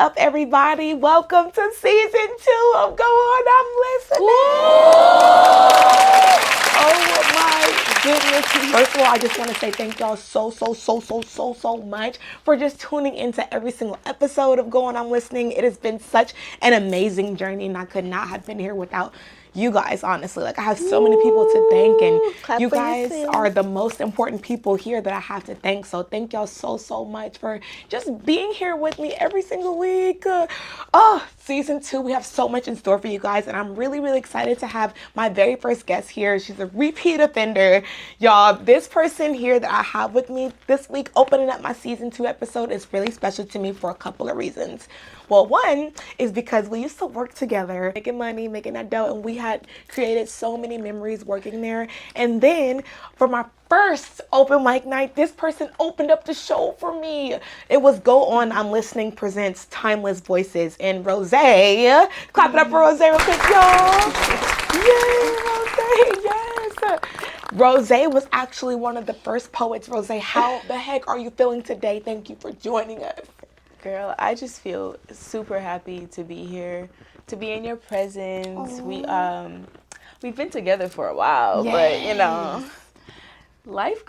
up, everybody? Welcome to season 2 of Go On, I'm Listening. Oh my goodness. First of all, I just want to say thank y'all so much for just tuning into every single episode of Go On, I'm Listening. It has been such an amazing journey, and I could not have been here without you guys, honestly. Like, I have so many people to thank, and you guys are the most important people here that I have to thank. So thank y'all so much for just being here with me every single week. Season 2, we have so much in store for you guys, and I'm really excited to have my very first guest here. She's a repeat offender. Y'all, this person here that I have with me this week, opening up my season 2 episode, is really special to me for a couple of reasons. Well, one is because we used to work together, making money, making that dough, and we had created so many memories working there. And then for my first open mic night, this person opened up the show for me. It was Go On, I'm Listening presents Timeless Voices. And Rose, clap it up for Rose real quick, y'all. Yay, Rose, yes. Rose was actually one of the first poets. Rose, how the heck are you feeling today? Thank you for joining us. Girl, I just feel super happy to be here, to be in your presence. Aww. We've been together for a while, but you know, life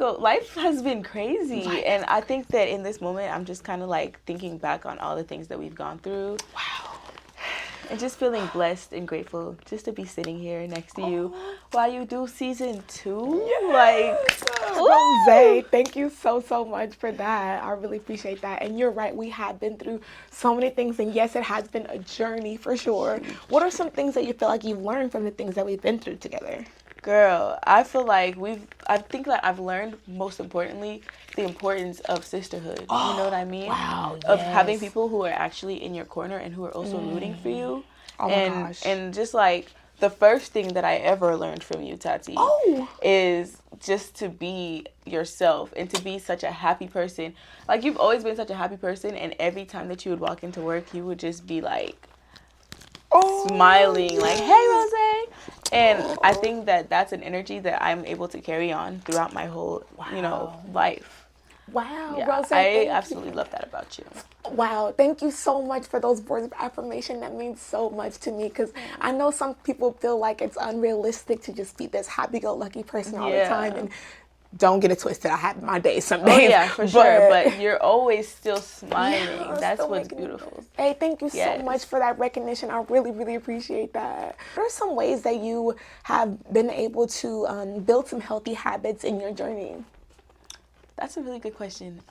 has been crazy, and I think that in this moment, I'm just kind of like thinking back on all the things that we've gone through. Wow. And just feeling blessed and grateful just to be sitting here next to you while you do season 2. Yes. Rose, thank you so much for that. I really appreciate that. And you're right, we have been through so many things, and yes, it has been a journey for sure. What are some things that you feel like you've learned from the things that we've been through together? Girl, I feel like I think that I've learned, most importantly, the importance of sisterhood. You know what I mean? Wow, yes. Of having people who are actually in your corner and who are also rooting for you. Oh my gosh. And just like the first thing that I ever learned from you, Taty, is just to be yourself and to be such a happy person. Like, you've always been such a happy person, and every time that you would walk into work, you would just be like smiling, like, hey, Rose. And I think that that's an energy that I'm able to carry on throughout my whole, life. Wow, Yeah, Rose, I absolutely love that about you. Wow, thank you so much for those words of affirmation. That means so much to me, because I know some people feel like it's unrealistic to just be this happy-go-lucky person all the time. And don't get it twisted, I have my days some days. Oh yeah, for sure, but you're always still smiling. Yeah, that's what's beautiful. Hey, thank you so much for that recognition. I really appreciate that. What are some ways that you have been able to build some healthy habits in your journey? That's a really good question.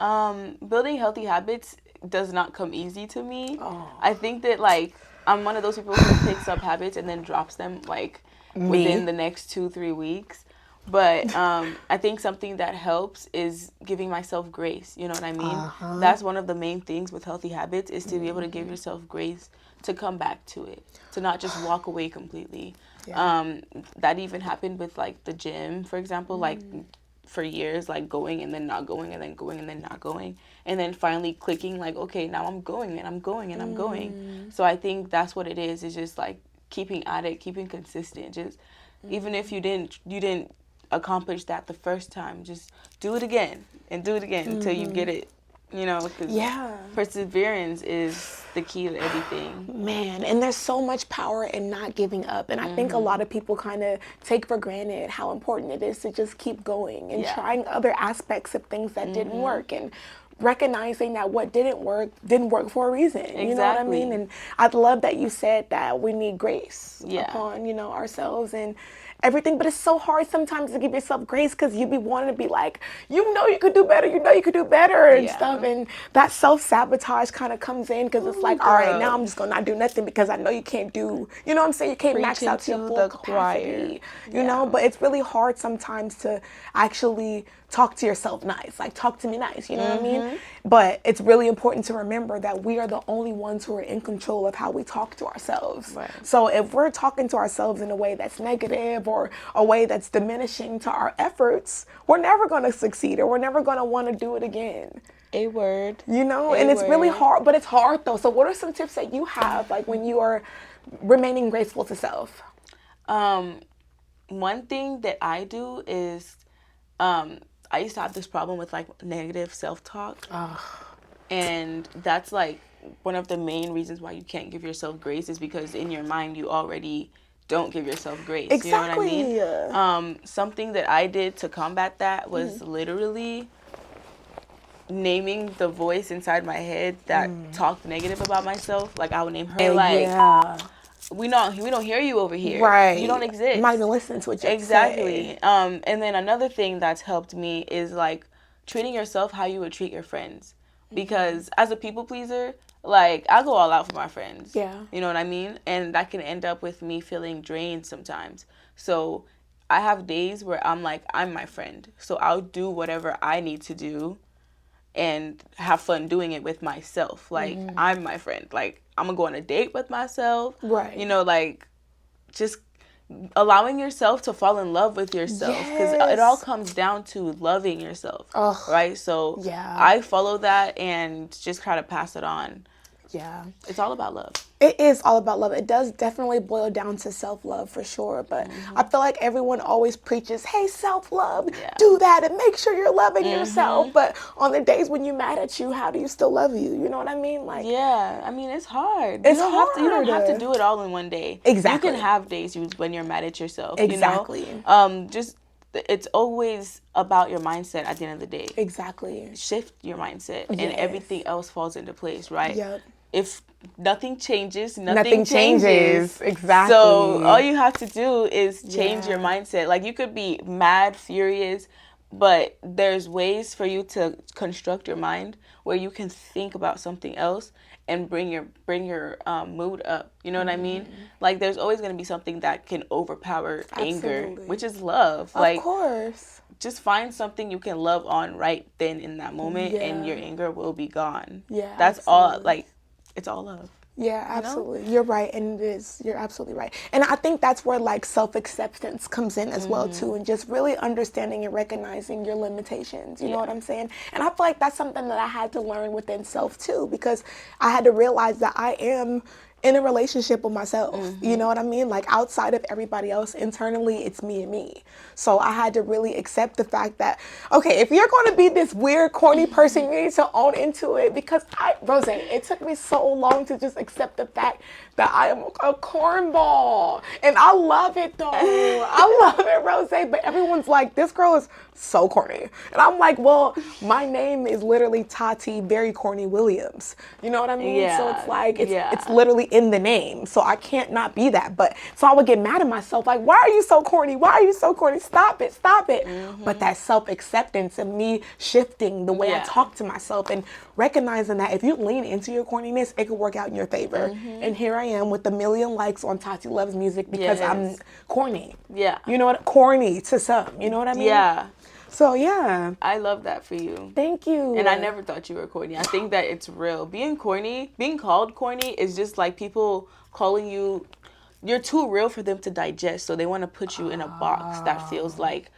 Building healthy habits does not come easy to me. I think that, like, I'm one of those people who picks up habits and then drops them, like, within the next 2-3 weeks. But I think something that helps is giving myself grace. You know what I mean? That's one of the main things with healthy habits, is to be able to give yourself grace to come back to it, to not just walk away completely. That even happened with, like, the gym, for example, like, for years, like, going and then not going and then going and then not going, and then finally clicking, like, okay, now I'm going and I'm going and I'm going. So I think that's what it is just like keeping at it, keeping consistent. Just even if you didn't accomplish that the first time, just do it again and do it again until you get it. You know, because perseverance is the key to everything. Man, and there's so much power in not giving up. And I think a lot of people kind of take for granted how important it is to just keep going and trying other aspects of things that didn't work, and recognizing that what didn't work for a reason. Exactly. You know what I mean? And I love that you said that we need grace upon, ourselves and everything. But it's so hard sometimes to give yourself grace, because you be wanting to be like, you could do better, you could do better and stuff. And that self-sabotage kind of comes in, because it's like, all right, now I'm just going to not do nothing because I know you can't do, you know what I'm saying? You can't max out to your full capacity, you know? But it's really hard sometimes to actually talk to yourself nice, like, talk to me nice, you know what I mean? But it's really important to remember that we are the only ones who are in control of how we talk to ourselves. So if we're talking to ourselves in a way that's negative or a way that's diminishing to our efforts, we're never going to succeed, or we're never going to want to do it again. A word. You know, and it's really hard, but it's hard though. So what are some tips that you have, like, when you are remaining graceful to self? One thing that I do is, I used to have this problem with, like, negative self-talk. And that's, like, one of the main reasons why you can't give yourself grace is because in your mind you already don't give yourself grace. Exactly. You know what I mean? Something that I did to combat that was literally naming the voice inside my head that talked negative about myself. Like, I would name her, like, we don't hear you over here. Right. You don't exist. I'm not even listening to what you Exactly. say. And then another thing that's helped me is, like, treating yourself how you would treat your friends. Because as a people pleaser, like, I go all out for my friends. Yeah. You know what I mean? And that can end up with me feeling drained sometimes. So I have days where I'm like, I'm my friend. So I'll do whatever I need to do and have fun doing it with myself. Like, I'm my friend. Like, I'm going to go on a date with myself. Right. You know, like, just allowing yourself to fall in love with yourself. Because it all comes down to loving yourself. Right? So I follow that and just try to pass it on. Yeah. It's all about love. It is all about love. It does definitely boil down to self-love for sure. But I feel like everyone always preaches, hey, self-love, do that and make sure you're loving yourself. But on the days when you're mad at you, how do you still love you? You know what I mean? Like, yeah, I mean, it's hard. It's You don't have to do it all in one day. Exactly. You can have days when you're mad at yourself. Exactly. You know? It's always about your mindset at the end of the day. Exactly. Shift your mindset and everything else falls into place, right? Yep. If nothing changes, nothing changes. Exactly. So all you have to do is change your mindset. Like, you could be mad, furious, but there's ways for you to construct your mind where you can think about something else and bring your mood up. You know what I mean? Like, there's always going to be something that can overpower anger, which is love. Of course. Just find something you can love on right then in that moment, and your anger will be gone. Yeah, that's all. Like, it's all love. Yeah, absolutely. You're right. And you're absolutely right. And I think that's where, like, self-acceptance comes in as well, too. And just really understanding and recognizing your limitations. You know what I'm saying? And I feel like that's something that I had to learn within self, too. Because I had to realize that I am in a relationship with myself. You know what I mean? Like, outside of everybody else, internally, it's me and me. So I had to really accept the fact that, okay, if you're going to be this weird, corny person, you need to own into it. Because Rose, it took me so long to just accept the fact that I am a cornball. And I love it, though. I love it, Rose. But everyone's like, this girl is so corny. And I'm like, well, my name is literally Taty, very corny Williams. You know what I mean? Yeah. So it's like, it's literally in the name. So I can't not be that. But so I would get mad at myself, like, why are you so corny? Why are you so corny? Stop it. But that self-acceptance and me shifting the way I talk to myself and recognizing that if you lean into your corniness, it could work out in your favor. And here I am with 1 million likes on Taty Loves Music because I'm corny. Yeah. You know what? Corny to some. You know what I mean? Yeah. So, yeah. I love that for you. Thank you. And I never thought you were corny. I think that it's real. Being called corny is just like people calling you, you're too real for them to digest. So they want to put you in a box that feels like,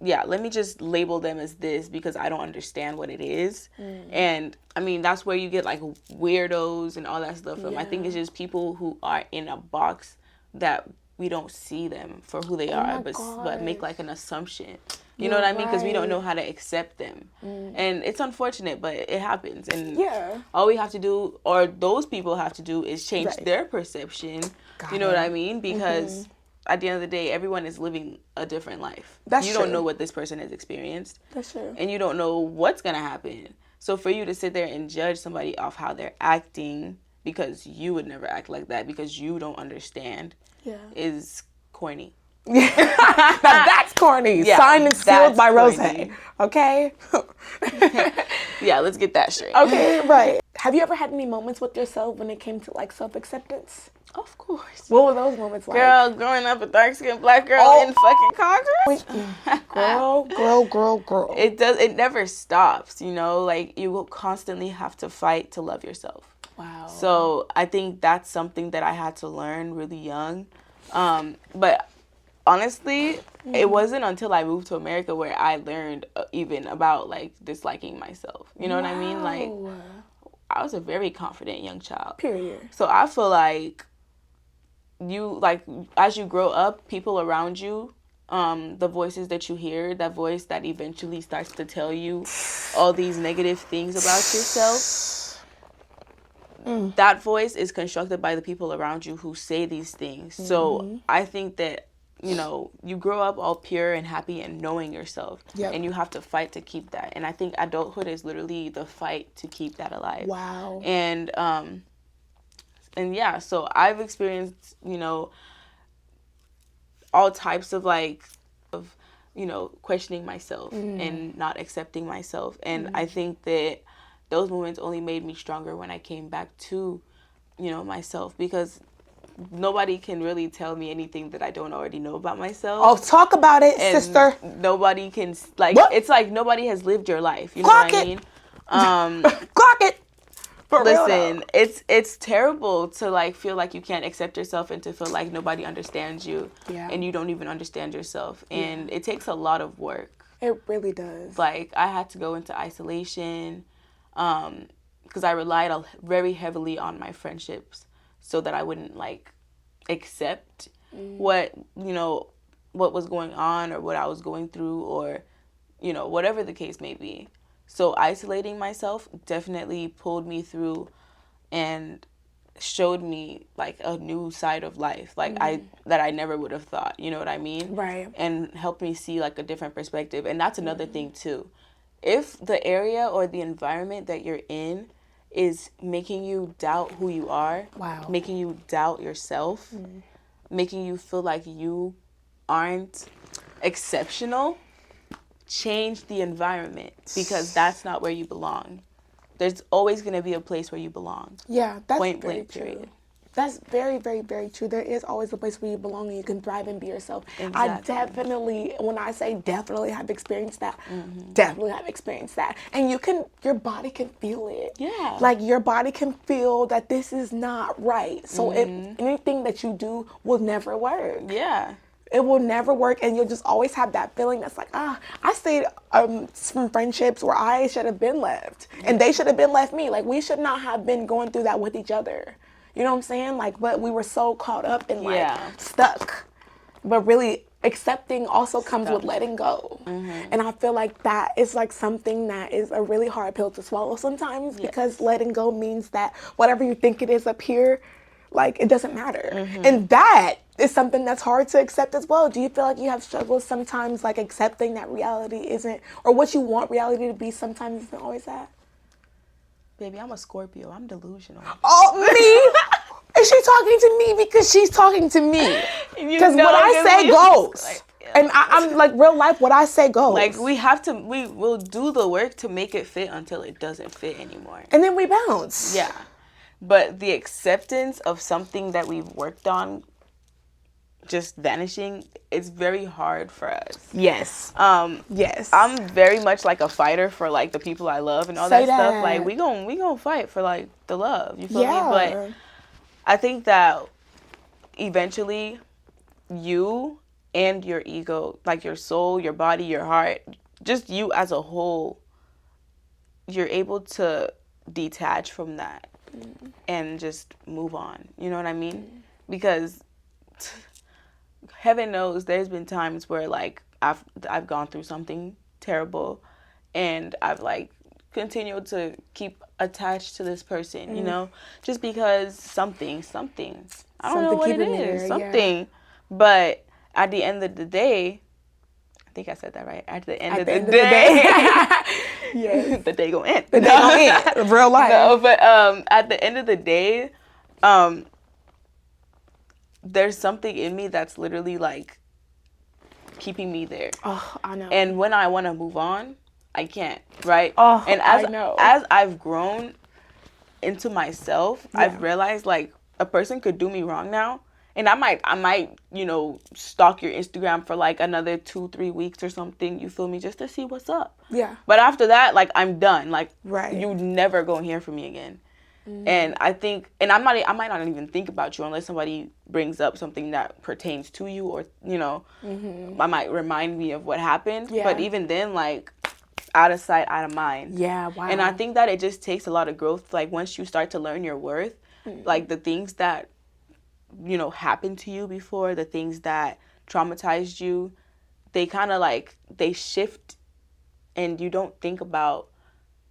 yeah, let me just label them as this because I don't understand what it is. And I mean, that's where you get like weirdos and all that stuff from. I think it's just people who are in a box that we don't see them for who they are, but make like an assumption. You know what I mean? Because we don't know how to accept them. And it's unfortunate, but it happens. And all we have to do, or those people have to do, is change their perception. You know what I mean? Because at the end of the day, everyone is living a different life. You don't know what this person has experienced. That's true. And you don't know what's going to happen. So for you to sit there and judge somebody off how they're acting because you would never act like that because you don't understand is corny. That's corny. Signed and sealed by Rose. Okay? Yeah, let's get that straight. Okay, right. Have you ever had any moments with yourself when it came to like self-acceptance? Of course. What were those moments like? Girl, growing up a dark-skinned black girl in fucking Congress. Girl. It never stops, you know? Like, you will constantly have to fight to love yourself. Wow. So I think that's something that I had to learn really young. But honestly, it wasn't until I moved to America where I learned even about like disliking myself. You know what I mean? Like, I was a very confident young child. Period. So I feel like as you grow up, people around you, the voices that you hear, that voice that eventually starts to tell you all these negative things about yourself, that voice is constructed by the people around you who say these things. So I think that, you know, you grow up all pure and happy and knowing yourself. Yep. And you have to fight to keep that. And I think adulthood is literally the fight to keep that alive. Wow. And yeah, so I've experienced, you know, all types of you know, questioning myself and not accepting myself. And I think that those moments only made me stronger when I came back to, you know, myself, because nobody can really tell me anything that I don't already know about myself. Oh, talk about it, and sister. Nobody can, like, What? It's like nobody has lived your life. You know Clock what it. I mean? Clock it. For real Listen, though. it's terrible to, like, feel like you can't accept yourself and to feel like nobody understands you. Yeah. And you don't even understand yourself. And it takes a lot of work. It really does. Like, I had to go into isolation because I relied very heavily on my friendships so that I wouldn't, like, accept what, you know, what was going on or what I was going through, or, you know, whatever the case may be. So isolating myself definitely pulled me through and showed me, like, a new side of life, like, that I never would have thought, you know what I mean? Right. And helped me see, like, a different perspective. And that's another thing too. If the area or the environment that you're in is making you doubt who you are, Wow. making you doubt yourself, making you feel like you aren't exceptional, change the environment, because that's not where you belong. There's always going to be a place where you belong. Yeah, that's Point very blank, true. period. That's very, very, very true. There is always a place where you belong and you can thrive and be yourself. Exactly. I definitely, when I say definitely have experienced that, definitely have experienced that. And your body can feel it. Yeah. Like, your body can feel that this is not right. So anything that you do will never work. Yeah. It will never work, and you'll just always have that feeling that's like, I stayed from friendships where I should have been left, and they should have been left me. Like, we should not have been going through that with each other. You know what I'm saying? Like, but we were so caught up and, like, stuck. But really, accepting also comes with letting go. And I feel like that is, like, something that is a really hard pill to swallow sometimes, because letting go means that whatever you think it is up here, like, it doesn't matter. And that is something that's hard to accept as well. Do you feel like you have struggles sometimes, like, accepting that reality isn't, or what you want reality to be sometimes isn't always that? Baby, I'm a Scorpio. I'm delusional. Oh, me? Is she talking to me because she's talking to me? Because what I say goes. Like, yeah. And I'm like, real life, what I say goes. Like, we will do the work to make it fit until it doesn't fit anymore. And then we bounce. Yeah. But the acceptance of something that we've worked on just vanishing, it's very hard for us. Yes. Yes. I'm very much like a fighter for, like, the people I love and all that stuff. Like, we gon' fight for, like, the love. You feel me? But I think that eventually you and your ego, like your soul, your body, your heart, just you as a whole, you're able to detach from that and just move on. You know what I mean? Because heaven knows there's been times where, like, I've gone through something terrible and I've, like, continued to keep attached to this person, you know, just because something. I don't know what it is. Something. But at the end of the day, I think I said that right. At the end of the day. Yes. The day gonna end. The day gonna end. Real life. No, but at the end of the day, there's something in me that's literally, like, keeping me there. Oh, I know. And when I want to move on, I can't, right? Oh, and I know. As I've grown into myself, Yeah. I've realized, like, a person could do me wrong now, and I might, you know, stalk your Instagram for, like, another 2-3 weeks or something, you feel me, just to see what's up. Yeah. But after that, like, I'm done. Like, right. You never gonna hear from me again. And I think, and I might not even think about you unless somebody brings up something that pertains to you, or, you know, I might remind me of what happened. Yeah. But even then, like, out of sight, out of mind. Yeah, wow. And I think that it just takes a lot of growth. Like, once you start to learn your worth, like, the things that, you know, happened to you before, the things that traumatized you, they kind of, like, they shift, and you don't think about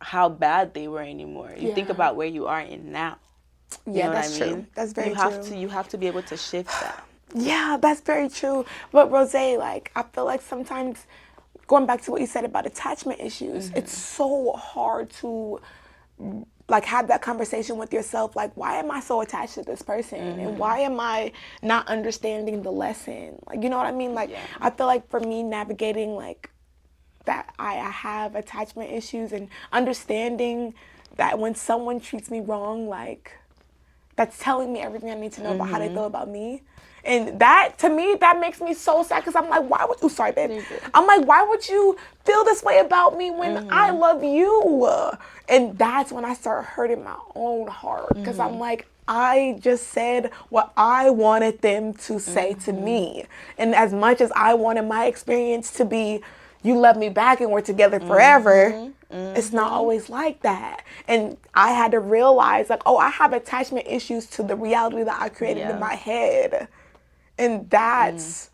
how bad they were anymore. You think about where you are in now. Yeah, know that's what I mean? true. That's very true. You have to be able to shift that. Yeah, that's very true. But Rose, like, I feel like sometimes, going back to what you said about attachment issues, it's so hard to like have that conversation with yourself, like, why am I so attached to this person, and why am I not understanding the lesson, like, you know what I mean? Like, I feel like for me, navigating like that, I have attachment issues, and understanding that when someone treats me wrong, like, that's telling me everything I need to know about how they feel about me. And that, to me, that makes me so sad, because I'm like, why would you, sorry, babe. I'm like, why would you feel this way about me when I love you? And that's when I start hurting my own heart, because I'm like, I just said what I wanted them to say to me. And as much as I wanted my experience to be, you love me back and we're together forever, it's not always like that. And I had to realize, like, oh, I have attachment issues to the reality that I created in my head. And that's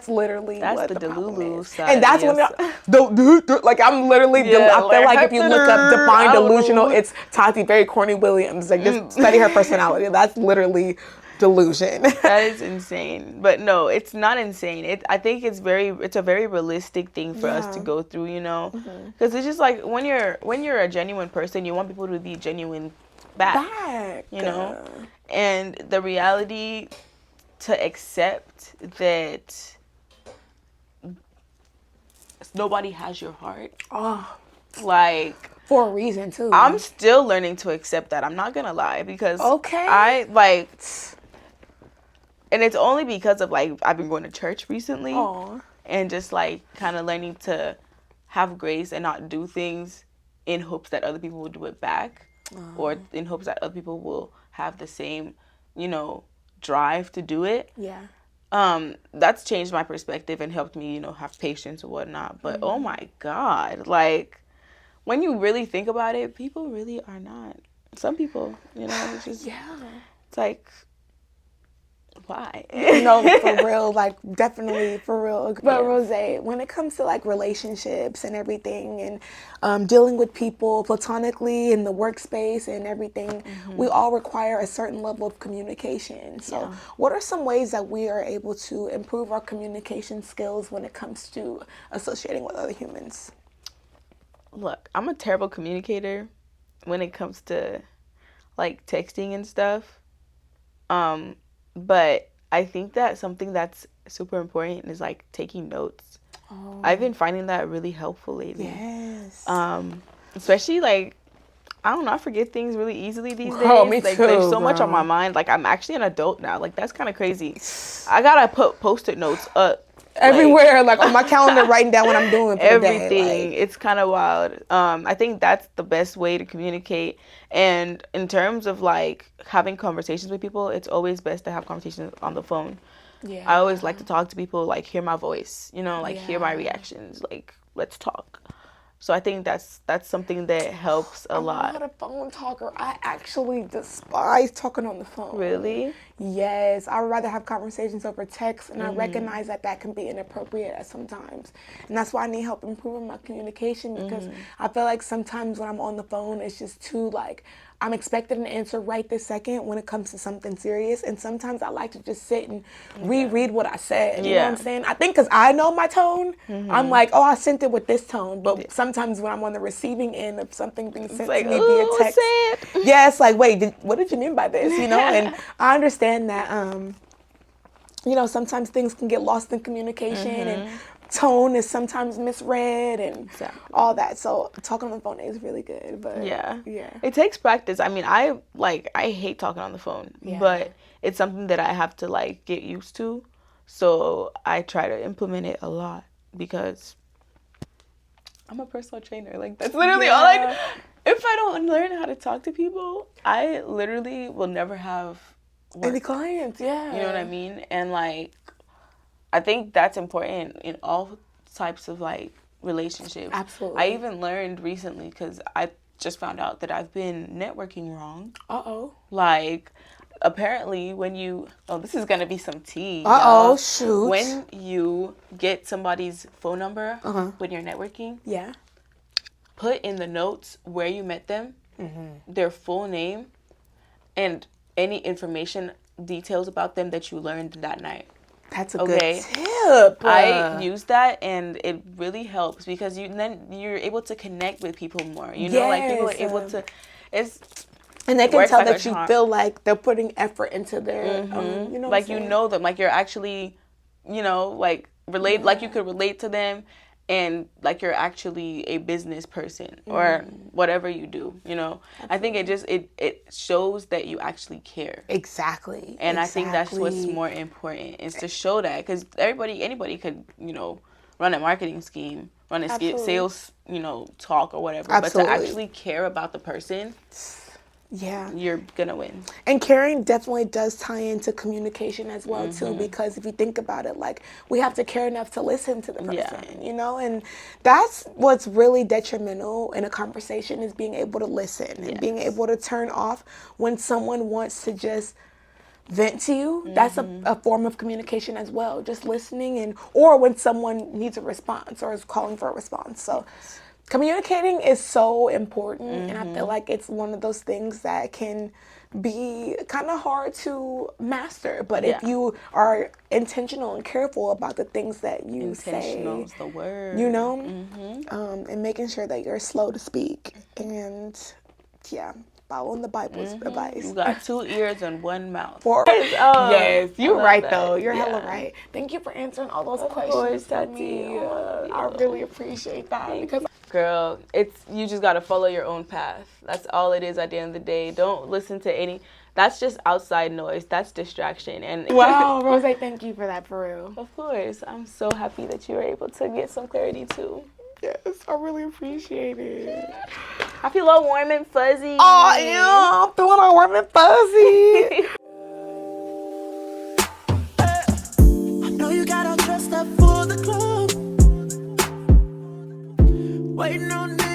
literally what the problem is. side. And that's when like, I'm literally, I feel like if you look up define delusional, it's Taty, very corny Williams. Like, just study her personality. That's literally delusion. That is insane. But no, it's not insane. I think it's a very realistic thing for us to go through, you know? Because it's just like, when you're a genuine person, you want people to be genuine back. You know? And the reality to accept that nobody has your heart. Oh, like, for a reason too. I'm still learning to accept that. I'm not gonna lie, because and it's only because of, like, I've been going to church recently. And just, like, kind of learning to have grace and not do things in hopes that other people will do it back, or in hopes that other people will have the same, you know, drive to do it. That's changed my perspective and helped me, you know, have patience and whatnot. But oh my God, like, when you really think about it, people really are not. Some people, you know, it's just it's like, why? No, for real, like, definitely for real. But Rose, when it comes to, like, relationships and everything, and dealing with people platonically in the workspace and everything, we all require a certain level of communication. So what are some ways that we are able to improve our communication skills when it comes to associating with other humans? Look, I'm a terrible communicator when it comes to, like, texting and stuff. But I think that something that's super important is, like, taking notes. I've been finding that really helpful lately. Especially, like, I don't know, I forget things really easily these days. Oh, me like, too, there's so much on my mind. Like, I'm actually an adult now. Like, that's kind of crazy. I gotta put Post-it notes up everywhere, like on my calendar, writing down what I'm doing for everything. the day. Like, it's kind of wild. I think that's the best way to communicate. And in terms of, like, having conversations with people, it's always best to have conversations on the phone. I always like to talk to people, like, hear my voice, you know, like, hear my reactions, like, let's talk. So I think that's something that helps a lot. I'm not a phone talker. I actually despise talking on the phone. Really? Yes. I would rather have conversations over text, and I recognize that can be inappropriate at sometimes. And that's why I need help improving my communication, because I feel like sometimes when I'm on the phone, it's just too, like, I'm expecting an answer right this second when it comes to something serious. And sometimes I like to just sit and reread what I said. You know what I'm saying? I think because I know my tone, I'm like, oh, I sent it with this tone. But sometimes when I'm on the receiving end of something being sent to me via text, it's like, wait, what did you mean by this? You know? And I understand that, you know, sometimes things can get lost in communication, and tone is sometimes misread, and all that. So talking on the phone is really good, but it takes practice. I mean, I hate talking on the phone, but it's something that I have to, like, get used to. So I try to implement it a lot, because I'm a personal trainer. Like, that's literally all I do. If I don't learn how to talk to people, I literally will never have any clients. You know what I mean? And, like, I think that's important in all types of, like, relationships. Absolutely. I even learned recently, because I just found out that I've been networking wrong. Like, apparently when you, this is going to be some tea. Shoot. When you get somebody's phone number when you're networking, put in the notes where you met them, their full name, and any information, details about them that you learned that night. That's a good tip. I use that, and it really helps because then you're able to connect with people more. You know, like people are able to. And they can tell that you feel like they're putting effort into their, you know, like you know them, like you're actually, you know, like relate, like you could relate to them, and like you're actually a business person or whatever you do. You know, I think it shows that you actually care. Exactly. And I think that's what's more important, is to show that, because anybody could, you know, run a marketing scheme, run a sales, you know, talk or whatever, but to actually care about the person. Yeah, you're gonna win. And caring definitely does tie into communication as well too, because if you think about it, like, we have to care enough to listen to the person, you know, and that's what's really detrimental in a conversation, is being able to listen and being able to turn off when someone wants to just vent to you. That's a form of communication as well, just listening, or when someone needs a response or is calling for a response. So communicating is so important, and I feel like it's one of those things that can be kind of hard to master. But if you are intentional and careful about the things that you say, intentional is the word, you know, and making sure that you're slow to speak, and following the Bible's advice. You got 2 ears and 1 mouth. Yes, you're right though. You're hella right. Thank you for answering all those questions, Taty. I really appreciate that. Because girl, you just gotta follow your own path. That's all it is at the end of the day. Don't listen to that's just outside noise. That's distraction. And wow, Rose, thank you for that, for real. Of course. I'm so happy that you were able to get some clarity too. Yes, I really appreciate it. I feel all warm and fuzzy. Oh, yeah, I'm feeling all warm and fuzzy. I know you got all dressed up for the club, waiting on Nick.